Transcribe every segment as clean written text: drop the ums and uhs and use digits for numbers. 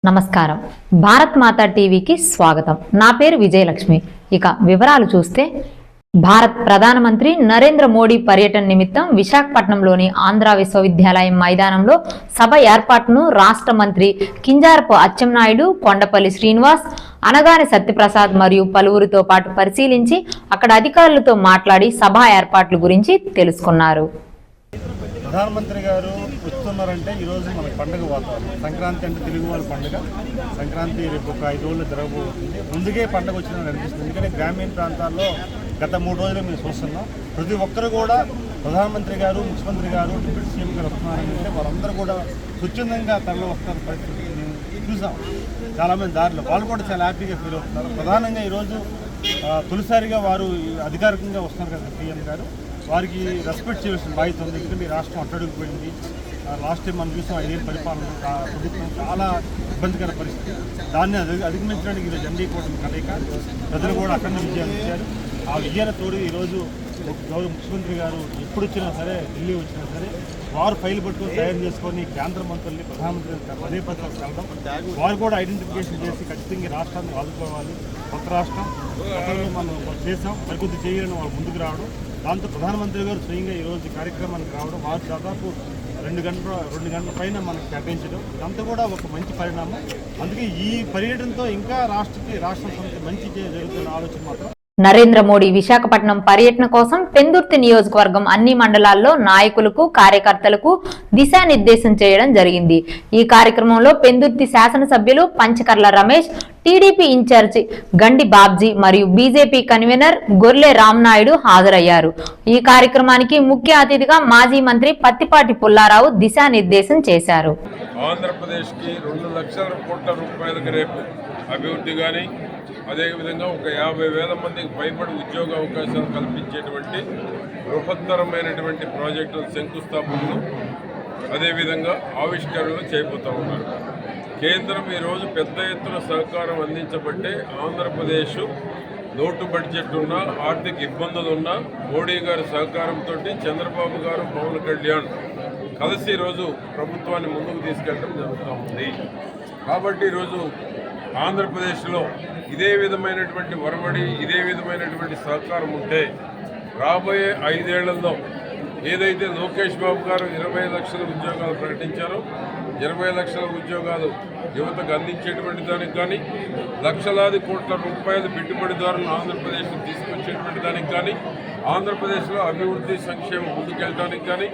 నమస్కారం. భారత్ మాతా టీవీకి స్వాగతం. నా పేరు విజయలక్ష్మి. ఇక వివరాలు చూస్తే, భారత్ ప్రధానమంత్రి నరేంద్ర మోడీ పర్యటన నిమిత్తం విశాఖపట్నంలోని ఆంధ్ర విశ్వవిద్యాలయం మైదానంలో సభ ఏర్పాటును రాష్ట్ర మంత్రి కింజారపు అచ్చెన్నాయుడు, కొండపల్లి శ్రీనివాస్, అనగాని సత్యప్రసాద్ మరియు పలువురితో పాటు పరిశీలించి అక్కడ అధికారులతో మాట్లాడి సభ ఏర్పాట్ల గురించి తెలుసుకున్నారు. ప్రధానమంత్రి గారు వస్తున్నారంటే ఈరోజు మనకు పండుగ వాతావరణం. సంక్రాంతి అంటే తెలుగు వాళ్ళ పండుగ. సంక్రాంతి రేపు ఒక 5 రోజులు జరగబోతుంది. ముందుగే పండుగ వచ్చిందని అనిపిస్తుంది. ఎందుకంటే గ్రామీణ ప్రాంతాల్లో గత 3 రోజులు మేము చూస్తున్నాం. ప్రతి ఒక్కరు కూడా ప్రధానమంత్రి గారు, ముఖ్యమంత్రి గారు, డిప్యూటీ సీఎం గారు వస్తున్నారంటే వాళ్ళందరూ కూడా స్వచ్ఛందంగా తరలి వస్తున్న పరిస్థితి మేము చూసాం. చాలామంది దారిలో వాళ్ళు కూడా చాలా హ్యాపీగా ఫీల్ అవుతున్నారు. ప్రధానంగా ఈరోజు తొలిసారిగా వారు అధికారికంగా వస్తున్నారు కదా సీఎం గారు. వారికి రెస్పెక్ట్ చేయాల్సిన బాధ్యత ఉంది. ఎందుకంటే ఈ రాష్ట్రం అట్టడుగుపోయింది. లాస్ట్ టైం మనం చూసాం 5 ఏళ్ళ పరిపాలన ప్రభుత్వం చాలా ఇబ్బందికర పరిస్థితి. దాన్ని అధిగమించడానికి ఈరోజు ఎన్డీ కూటమి కలయిక ప్రజలు కూడా అక్కడ విజయాలు ఇచ్చారు. ఆ విజయాన్ని తోడు ఈరోజు గౌరవ ముఖ్యమంత్రి గారు ఎప్పుడు వచ్చినా సరే, ఢిల్లీ వచ్చినా సరే, వారు ఫైల్ పట్టుకొని తయారు చేసుకొని కేంద్ర మంత్రుల్ని ప్రధానమంత్రి పదే వెళ్ళడం, వారు కూడా ఐడెంటిఫికేషన్ చేసి ఖచ్చితంగా రాష్ట్రాన్ని ఆదుకోవాలి. కొత్త రాష్ట్రం గతంలో మనం చేసాం, మరికొద్ది చేయాలని వాళ్ళు ముందుకు రావడం, దాంతో ప్రధానమంత్రి గారు స్వయంగా ఈరోజు కార్యక్రమానికి రావడం, వారు దాదాపు 2 గంటల పైన మనకు కేటాయించడం, ఇదంతా కూడా ఒక మంచి పరిణామం. అందుకే ఈ పర్యటనతో ఇంకా రాష్ట్ర సమితి మంచి జరుగుతున్న ఆలోచన మాత్రం. నరేంద్ర మోడీ విశాఖపట్నం పర్యటన కోసం పెందుర్తి నియోజకవర్గం అన్ని మండలాల్లో నాయకులకు, కార్యకర్తలకు దిశానిర్దేశం చేయడం జరిగింది. ఈ కార్యక్రమంలో పెందుర్తి శాసనసభ్యులు పంచకర్ల రమేష్, టీడీపీ ఇన్ఛార్జి గండి బాబ్జీ మరియు బీజేపీ కన్వీనర్ గొర్లె రామనాయుడు హాజరయ్యారు. ఈ కార్యక్రమానికి ముఖ్య అతిథిగా మాజీ మంత్రి పత్తిపాటి పుల్లారావు దిశానిర్దేశం చేశారు. ఆంధ్రప్రదేశ్కి 2 లక్షల కోట్ల రూపాయలకు రేపు అభివృద్ధి కానీ, అదేవిధంగా ఒక 50,000 మందికి పైబడి ఉద్యోగ అవకాశాలు కల్పించేటువంటి బృహత్తరమైనటువంటి ప్రాజెక్టుల శంకుస్థాపనలు, అదేవిధంగా ఆవిష్కరణలు చేయబోతూ ఉన్నారు. కేంద్రం ఈరోజు పెద్ద ఎత్తున సహకారం అందించబట్టే ఆంధ్రప్రదేశ్ లోటు బడ్జెట్ ఉన్నా, ఆర్థిక ఇబ్బందులు ఉన్నా, మోడీ గారి సహకారంతో చంద్రబాబు గారు, పవన్ కళ్యాణ్ కలిసి ఈరోజు ప్రభుత్వాన్ని ముందుకు తీసుకెళ్ళడం జరుగుతూ ఉంది. కాబట్టి ఈరోజు ఆంధ్రప్రదేశ్లో ఇదే విధమైనటువంటి ఒరవడి, ఇదే విధమైనటువంటి సహకారం ఉంటే రాబోయే 5 ఏళ్లలో ఏదైతే లోకేష్ బాబు గారు 20 లక్షల ఉద్యోగాలు ప్రకటించారో, 20 లక్షల ఉద్యోగాలు యువతకు అందించేటువంటి దానికి కానీ, లక్షలాది కోట్ల రూపాయల పెట్టుబడిదారులను ఆంధ్రప్రదేశ్కు తీసుకొచ్చేటువంటి దానికి కానీ, ఆంధ్రప్రదేశ్లో అభివృద్ధి సంక్షేమం ముందుకెళ్ళడానికి కానీ,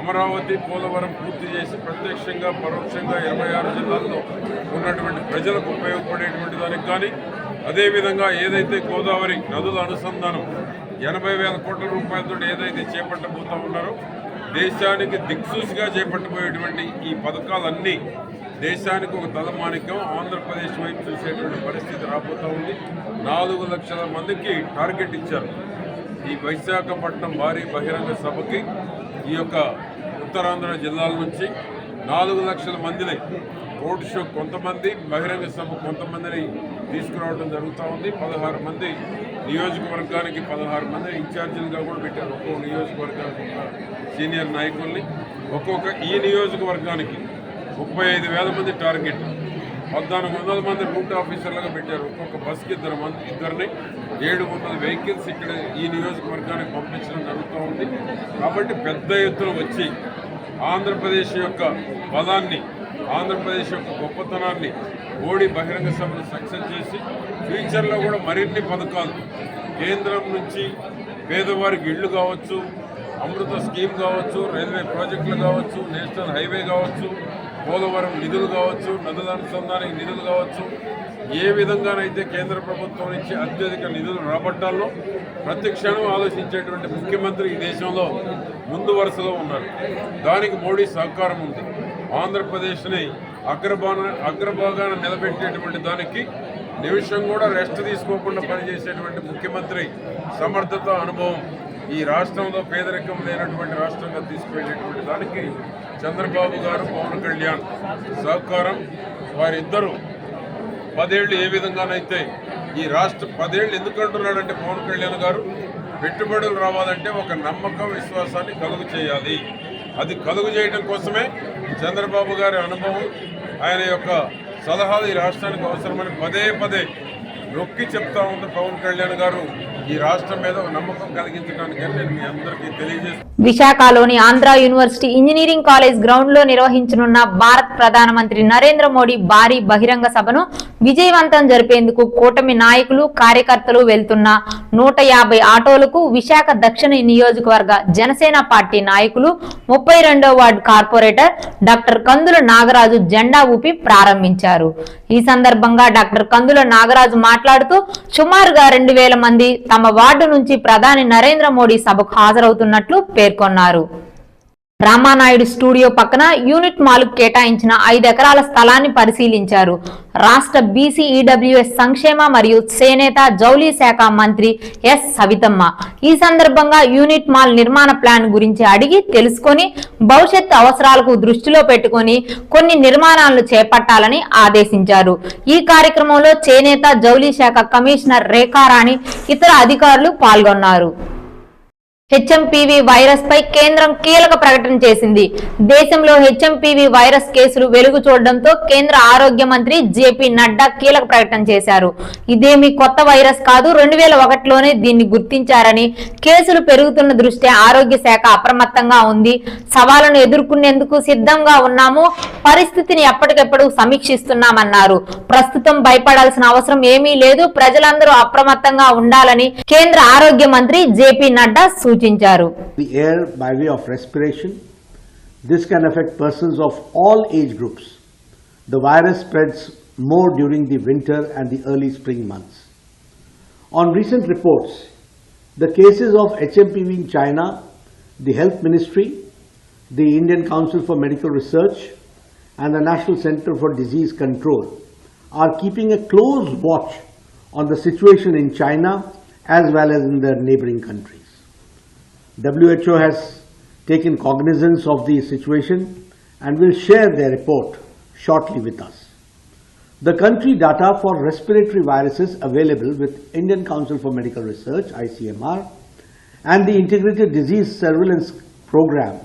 అమరావతి, పోలవరం పూర్తి చేసి ప్రత్యక్షంగా పరోక్షంగా 26 జిల్లాల్లో ఉన్నటువంటి ప్రజలకు ఉపయోగపడేటువంటి దానికి కానీ, అదేవిధంగా ఏదైతే గోదావరి నదుల అనుసంధానం 80,000 కోట్ల రూపాయలతో ఏదైతే చేపట్టబోతూ ఉన్నారో, దేశానికి దిక్సూచిగా చేపట్టబోయేటువంటి ఈ పథకాలన్నీ దేశానికి ఒక తలమానికం ఆంధ్రప్రదేశ్ వైపు చూసేటువంటి పరిస్థితి రాబోతూ ఉంది. 4 లక్షల మందికి టార్గెట్ ఇచ్చారు. ఈ విశాఖపట్నం భారీ బహిరంగ సభకి ఈ యొక్క ఉత్తరాంధ్ర జిల్లాల నుంచి 4 లక్షల మందిని రోడ్ షో, కొంతమంది బహిరంగ సభ కొంతమందిని తీసుకురావడం జరుగుతూ ఉంది. 16 మంది నియోజకవర్గానికి 16 మంది ఇన్ఛార్జీలుగా కూడా పెట్టారు. ఒక్కొక్క నియోజకవర్గానికి సీనియర్ నాయకుల్ని, ఒక్కొక్క ఈ నియోజకవర్గానికి 35,000 మంది టార్గెట్, 1,400 మంది రూట్ ఆఫీసర్లుగా పెట్టారు. ఒక్కొక్క బస్కి ఇద్దరిని 700 వెహికల్స్ ఇక్కడ ఈ నియోజకవర్గానికి పంపించడం జరుగుతూ ఉంది. కాబట్టి పెద్ద ఎత్తున వచ్చి ఆంధ్రప్రదేశ్ యొక్క బలాన్ని, ఆంధ్రప్రదేశ్ యొక్క గొప్పతనాన్ని మోడీ బహిరంగ సభను సక్సెస్ చేసి ఫ్యూచర్లో కూడా మరిన్ని పథకాలు కేంద్రం నుంచి పేదవారికి ఇళ్ళు కావచ్చు, అమృత స్కీమ్ కావచ్చు, రైల్వే ప్రాజెక్టులు కావచ్చు, నేషనల్ హైవే కావచ్చు, పోలవరం నిధులు కావచ్చు, నదుల అనుసంధానికి నిధులు కావచ్చు, ఏ విధంగానైతే కేంద్ర ప్రభుత్వం నుంచి అత్యధిక నిధులు రాబట్టాలో ప్రతి క్షణం ఆలోచించేటువంటి ముఖ్యమంత్రి ఈ దేశంలో ముందు వరుసలో ఉన్నారు. దానికి మోడీ సహకారం ఉంది. ఆంధ్రప్రదేశ్ని అగ్రభాగాన నిలబెట్టేటువంటి దానికి నిమిషం కూడా రెస్ట్ తీసుకోకుండా పనిచేసేటువంటి ముఖ్యమంత్రి సమర్థత, అనుభవం ఈ రాష్ట్రంలో పేదరికం లేనటువంటి రాష్ట్రంగా తీసుకువెళ్ళేటువంటి దానికి చంద్రబాబు గారు, పవన్ కళ్యాణ్ సహకారం. వారిద్దరూ 10 ఏళ్ళు ఏ విధంగానైతే ఈ రాష్ట్ర 10 ఏళ్ళు ఎందుకంటున్నాడంటే పవన్ కళ్యాణ్ గారు పెట్టుబడులు రావాలంటే ఒక నమ్మకం, విశ్వాసాన్ని కలుగు చేయాలి. అది కలుగు చేయడం కోసమే చంద్రబాబు గారి అనుభవం, ఆయన యొక్క సలహాలు ఈ రాష్ట్రానికి అవసరమని పదే పదే నొక్కి చెప్తా ఉంది పవన్ కళ్యాణ్ గారు. ఈ రాష్ట్రం మీద ఒక నమ్మకం కలిగించడానికి నేను మీ అందరికీ తెలియజేస్తాను. విశాఖలోని Andhra university engineering college ground లో నిర్వహించనున్న భారత్ ప్రధానమంత్రి నరేంద్ర మోడీ భారీ బహిరంగ సభను విజయవంతం జరిపేందుకు కూటమి నాయకులు కార్యకర్తలు వెళ్తున్న 150 ఆటోలకు విశాఖ దక్షిణ నియోజకవర్గ జనసేన పార్టీ నాయకులు 32వ వార్డు కార్పొరేటర్ డాక్టర్ కందుల నాగరాజు జెండా ఊపి ప్రారంభించారు. ఈ సందర్భంగా డాక్టర్ కందుల నాగరాజు మాట్లాడుతూ సుమారుగా 2000 మంది తమ వార్డు నుంచి ప్రధాని నరేంద్ర మోడీ సభకు హాజరవుతున్నట్లు పేర్కొన్నారు. రామానాయుడు స్టూడియో పక్కన యూనిట్ మాల్కు కేటాయించిన 5 ఎకరాల స్థలాన్ని పరిశీలించారు. రాష్ట్ర బీసీ ఈడబ్ల్యూఎస్ సంక్షేమ మరియు చేనేత జౌళి శాఖ మంత్రి ఎస్ సవితమ్మ ఈ సందర్భంగా యూనిట్ మాల్ నిర్మాణ ప్లాన్ గురించి అడిగి తెలుసుకొని భవిష్యత్ అవసరాలకు దృష్టిలో పెట్టుకొని కొన్ని నిర్మాణాలను చేపట్టాలని ఆదేశించారు. ఈ కార్యక్రమంలో చేనేత జౌళి శాఖ కమిషనర్ రేఖారాణి ఇతర అధికారులు పాల్గొన్నారు. హెచ్ఎంపీవీ వైరస్ పై కేంద్రం కీలక ప్రకటన చేసింది. దేశంలో హెచ్ఎంపీవీ వైరస్ కేసులు వెలుగు చూడడంతో కేంద్ర ఆరోగ్య మంత్రి జేపీ నడ్డా కీలక ప్రకటన చేశారు. ఇదేమీ కొత్త వైరస్ కాదు, 2001లోనే దీన్ని గుర్తించారని, కేసులు పెరుగుతున్న దృష్ట్యా ఆరోగ్య శాఖ అప్రమత్తంగా ఉంది, సవాళ్లను ఎదుర్కొనేందుకు సిద్ధంగా ఉన్నాము, పరిస్థితిని ఎప్పటికెప్పుడు సమీక్షిస్తున్నామన్నారు. ప్రస్తుతం భయపడాల్సిన అవసరం ఏమీ లేదు, ప్రజలందరూ అప్రమత్తంగా ఉండాలని కేంద్ర ఆరోగ్య మంత్రి జేపీ నడ్డా సూచించారు. The air by way of respiration. This can affect persons of all age groups. The virus spreads more during the winter and the early spring months. On recent reports, the cases of HMPV in China, the Health Ministry, the Indian Council for Medical Research and the National Center for Disease Control are keeping a close watch on the situation in China as well as in the neighboring countries. WHO has taken cognizance of the situation and will share their report shortly with us. The country data for respiratory viruses available with Indian Council for Medical Research (ICMR) and the Integrated Disease Surveillance Program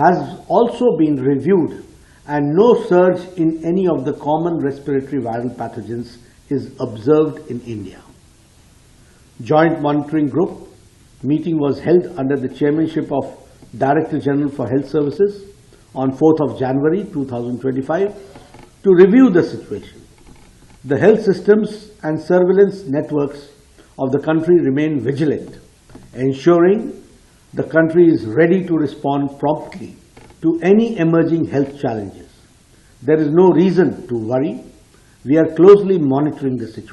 has also been reviewed, and no surge in any of the common respiratory viral pathogens is observed in India. Joint Monitoring Group meeting was held under the chairmanship of Director General for Health Services on 4th of January 2025 to review the situation. The health systems and surveillance networks of the country remain vigilant, ensuring the country is ready to respond promptly to any emerging health challenges. There is no reason to worry. We are closely monitoring the situation.